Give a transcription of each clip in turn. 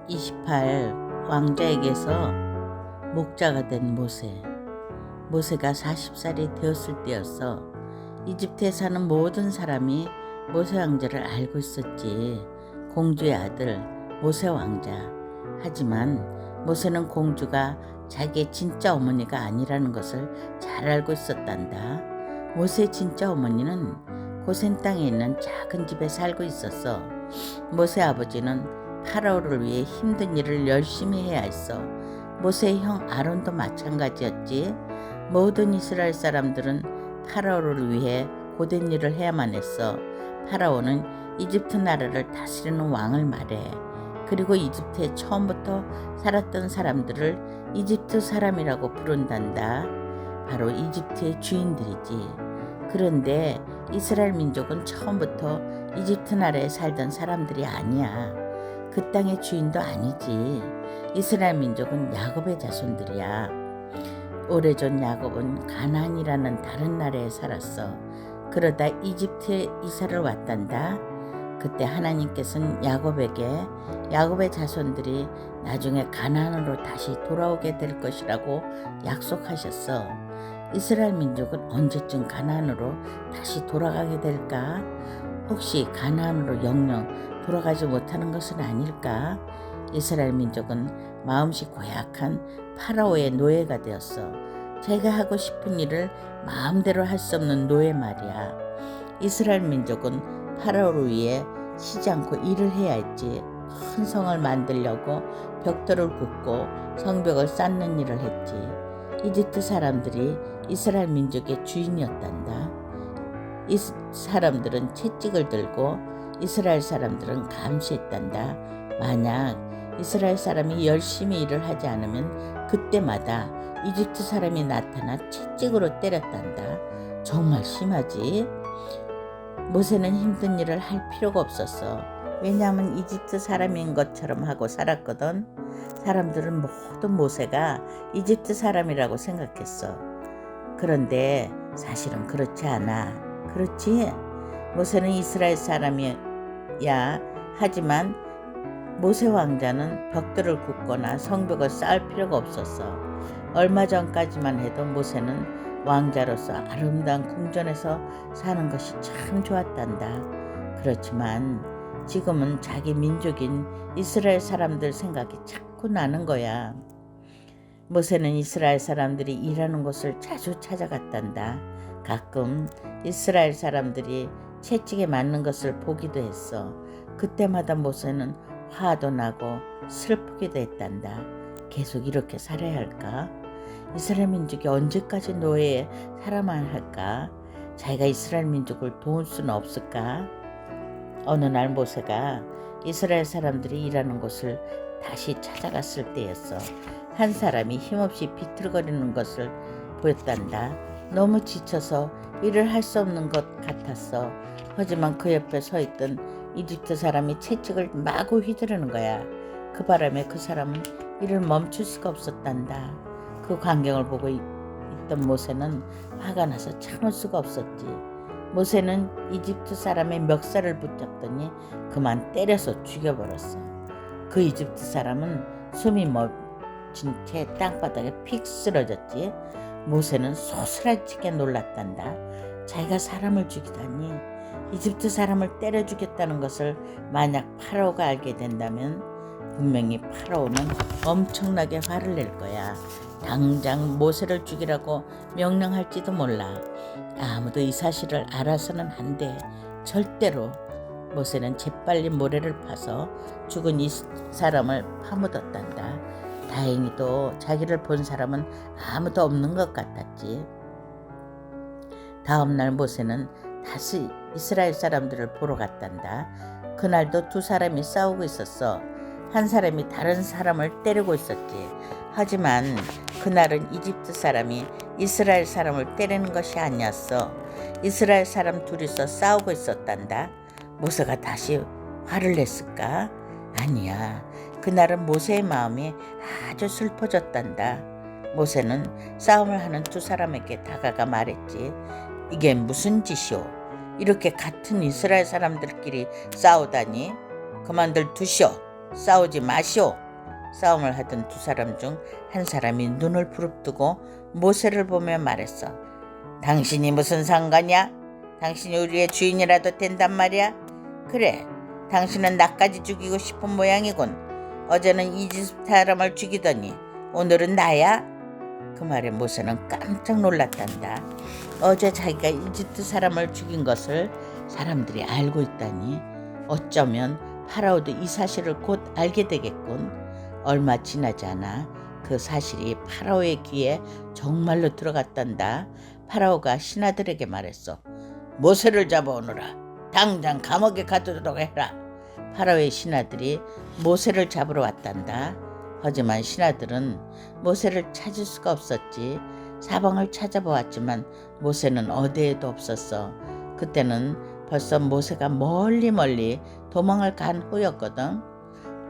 28 왕자에게서 목자가 된 모세가 40살이 되었을 때였어. 이집트에 사는 모든 사람이 모세 왕자를 알고 있었지. 공주의 아들 모세 왕자. 하지만 모세는 공주가 자기의 진짜 어머니가 아니라는 것을 잘 알고 있었단다. 모세의 진짜 어머니는 고센 땅에 있는 작은 집에 살고 있었어. 모세 아버지는 파라오를 위해 힘든 일을 열심히 해야 했어. 모세의 형 아론도 마찬가지였지. 모든 이스라엘 사람들은 파라오를 위해 고된 일을 해야만 했어. 파라오는 이집트 나라를 다스리는 왕을 말해. 그리고 이집트에 처음부터 살았던 사람들을 이집트 사람이라고 부른단다. 바로 이집트의 주인들이지. 그런데 이스라엘 민족은 처음부터 이집트 나라에 살던 사람들이 아니야. 그 땅의 주인도 아니지. 이스라엘 민족은 야곱의 자손들이야. 오래전 야곱은 가나안이라는 다른 나라에 살았어. 그러다 이집트에 이사를 왔단다. 그때 하나님께서는 야곱의 자손들이 나중에 가나안으로 다시 돌아오게 될 것이라고 약속하셨어. 이스라엘 민족은 언제쯤 가나안으로 다시 돌아가게 될까? 혹시 가나안으로 영영 돌아가지 못하는 것은 아닐까? 이스라엘 민족은 마음씨 고약한 파라오의 노예가 되었어. 자기가 하고 싶은 일을 마음대로 할 수 없는 노예 말이야. 이스라엘 민족은 파라오를 위해 쉬지 않고 일을 해야 했지. 큰 성을 만들려고 벽돌을 굽고 성벽을 쌓는 일을 했지. 이집트 사람들이 이스라엘 민족의 주인이었단다. 이 사람들은 채찍을 들고 이스라엘 사람들은 감시했단다. 만약 이스라엘 사람이 열심히 일을 하지 않으면 그때마다 이집트 사람이 나타나 채찍으로 때렸단다. 정말 심하지? 모세는 힘든 일을 할 필요가 없었어. 왜냐하면 이집트 사람인 것처럼 하고 살았거든. 사람들은 모두 모세가 이집트 사람이라고 생각했어. 그런데 사실은 그렇지 않아. 그렇지? 모세는 이스라엘 사람이야. 하지만 모세 왕자는 벽돌을 굽거나 성벽을 쌓을 필요가 없었어. 얼마 전까지만 해도 모세는 왕자로서 아름다운 궁전에서 사는 것이 참 좋았단다. 그렇지만 지금은 자기 민족인 이스라엘 사람들 생각이 자꾸 나는 거야. 모세는 이스라엘 사람들이 일하는 곳을 자주 찾아갔단다. 가끔 이스라엘 사람들이 채찍에 맞는 것을 보기도 했어. 그때마다 모세는 화도 나고 슬프기도 했단다. 계속 이렇게 살아야 할까? 이스라엘 민족이 언제까지 노예에 살아만 할까? 자기가 이스라엘 민족을 도울 수는 없을까? 어느 날 모세가 이스라엘 사람들이 일하는 곳을 다시 찾아갔을 때였어. 한 사람이 힘없이 비틀거리는 것을 보였단다. 너무 지쳐서 일을 할 수 없는 것 같았어. 하지만 그 옆에 서 있던 이집트 사람이 채찍을 마구 휘두르는 거야. 그 바람에 그 사람은 일을 멈출 수가 없었단다. 그 광경을 보고 있던 모세는 화가 나서 참을 수가 없었지. 모세는 이집트 사람의 멱살을 붙잡더니 그만 때려서 죽여버렸어. 그 이집트 사람은 숨이 멎은 채 땅바닥에 픽 쓰러졌지. 모세는 소스라치게 놀랐단다. 자기가 사람을 죽이다니. 이집트 사람을 때려 죽였다는 것을 만약 파라오가 알게 된다면 분명히 파라오는 엄청나게 화를 낼 거야. 당장 모세를 죽이라고 명령할지도 몰라. 아무도 이 사실을 알아서는 안 돼. 절대로. 모세는 재빨리 모래를 파서 죽은 이 사람을 파묻었단다. 다행히도 자기를 본 사람은 아무도 없는 것 같았지. 다음 날 모세는 다시 이스라엘 사람들을 보러 갔단다. 그날도 두 사람이 싸우고 있었어. 한 사람이 다른 사람을 때리고 있었지. 하지만 그날은 이집트 사람이 이스라엘 사람을 때리는 것이 아니었어. 이스라엘 사람 둘이서 싸우고 있었단다. 모세가 다시 화를 냈을까? 아니야. 그날은 모세의 마음이 아주 슬퍼졌단다. 모세는 싸움을 하는 두 사람에게 다가가 말했지. 이게 무슨 짓이오? 이렇게 같은 이스라엘 사람들끼리 싸우다니? 그만들 두시오. 싸우지 마시오. 싸움을 하던 두 사람 중 한 사람이 눈을 부릅뜨고 모세를 보며 말했어. 당신이 무슨 상관이야? 당신이 우리의 주인이라도 된단 말이야? 그래, 당신은 나까지 죽이고 싶은 모양이군. 어제는 이집트 사람을 죽이더니 오늘은 나야? 그 말에 모세는 깜짝 놀랐단다. 어제 자기가 이집트 사람을 죽인 것을 사람들이 알고 있다니 어쩌면 파라오도 이 사실을 곧 알게 되겠군. 얼마 지나지 않아 그 사실이 파라오의 귀에 정말로 들어갔단다. 파라오가 신하들에게 말했어. 모세를 잡아오너라. 당장 감옥에 가두도록 해라. 파라오의 신하들이 모세를 잡으러 왔단다. 하지만 신하들은 모세를 찾을 수가 없었지. 사방을 찾아보았지만 모세는 어디에도 없었어. 그때는 벌써 모세가 멀리 도망을 간 후였거든.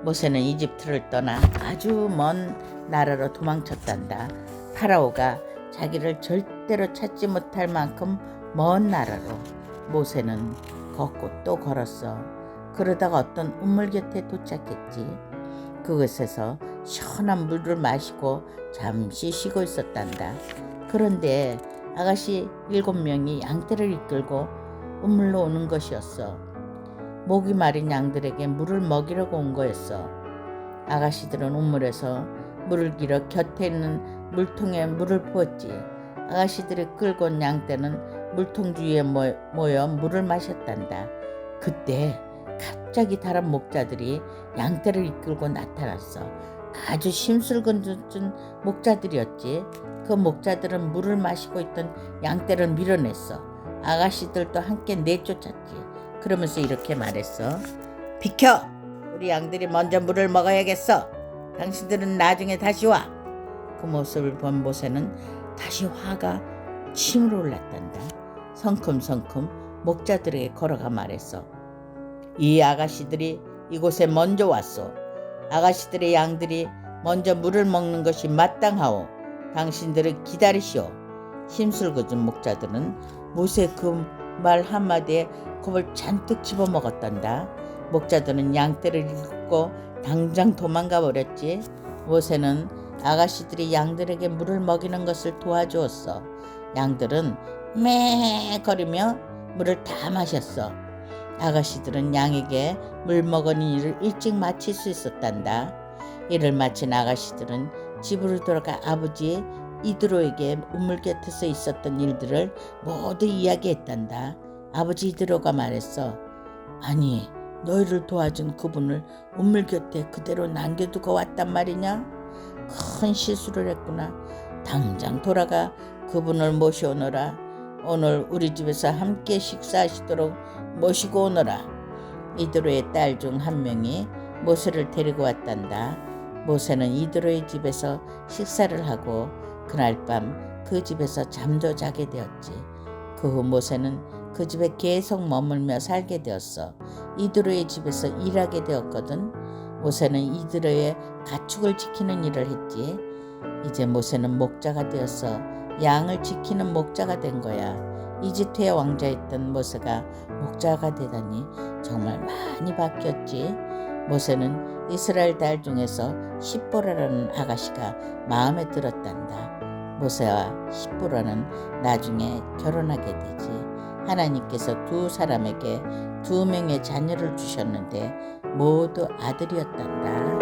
모세는 이집트를 떠나 아주 먼 나라로 도망쳤단다. 파라오가 자기를 절대로 찾지 못할 만큼 먼 나라로 모세는 걷고 또 걸었어. 그러다가 어떤 우물 곁에 도착했지. 그곳에서 시원한 물을 마시고 잠시 쉬고 있었단다. 그런데 아가씨 7명이 양떼를 이끌고 우물로 오는 것이었어. 목이 마른 양들에게 물을 먹이려고 온 거였어. 아가씨들은 우물에서 물을 길어 곁에 있는 물통에 물을 부었지. 아가씨들이 끌고 온 양떼는 물통 주위에 모여 물을 마셨단다. 그때 갑자기 다른 목자들이 양떼를 이끌고 나타났어. 아주 심술궂은 목자들이었지. 그 목자들은 물을 마시고 있던 양떼를 밀어냈어. 아가씨들도 함께 내쫓았지. 그러면서 이렇게 말했어. 비켜! 우리 양들이 먼저 물을 먹어야겠어. 당신들은 나중에 다시 와. 그 모습을 본 모세는 다시 화가 치밀어 올랐단다. 성큼성큼 목자들에게 걸어가 말했어. 이 아가씨들이 이곳에 먼저 왔소. 아가씨들의 양들이 먼저 물을 먹는 것이 마땅하오. 당신들을 기다리시오. 심술궂은 목자들은 모세 그 말 한마디에 겁을 잔뜩 집어먹었단다. 목자들은 양떼를 잃고 당장 도망가 버렸지. 모세는 아가씨들이 양들에게 물을 먹이는 것을 도와주었어. 양들은 매 거리며 물을 다 마셨어. 아가씨들은 양에게 물 먹이는 일을 일찍 마칠 수 있었단다. 일을 마친 아가씨들은 집으로 돌아가 아버지 이드로에게 우물 곁에서 있었던 일들을 모두 이야기했단다. 아버지 이드로가 말했어. 아니, 너희를 도와준 그분을 우물 곁에 그대로 남겨두고 왔단 말이냐? 큰 실수를 했구나. 당장 돌아가 그분을 모셔오너라. 오늘 우리 집에서 함께 식사하시도록 모시고 오너라. 이드로의 딸 중 한 명이 모세를 데리고 왔단다. 모세는 이드로의 집에서 식사를 하고 그날 밤 그 집에서 잠도 자게 되었지. 그 후 모세는 그 집에 계속 머물며 살게 되었어. 이드로의 집에서 일하게 되었거든. 모세는 이드로의 가축을 지키는 일을 했지. 이제 모세는 목자가 되어서 양을 지키는 목자가 된 거야. 이집트의 왕자였던 모세가 목자가 되다니 정말 많이 바뀌었지. 모세는 이스라엘 딸 중에서 십보라라는 아가씨가 마음에 들었단다. 모세와 십보라는 나중에 결혼하게 되지. 하나님께서 두 사람에게 2명의 자녀를 주셨는데 모두 아들이었단다.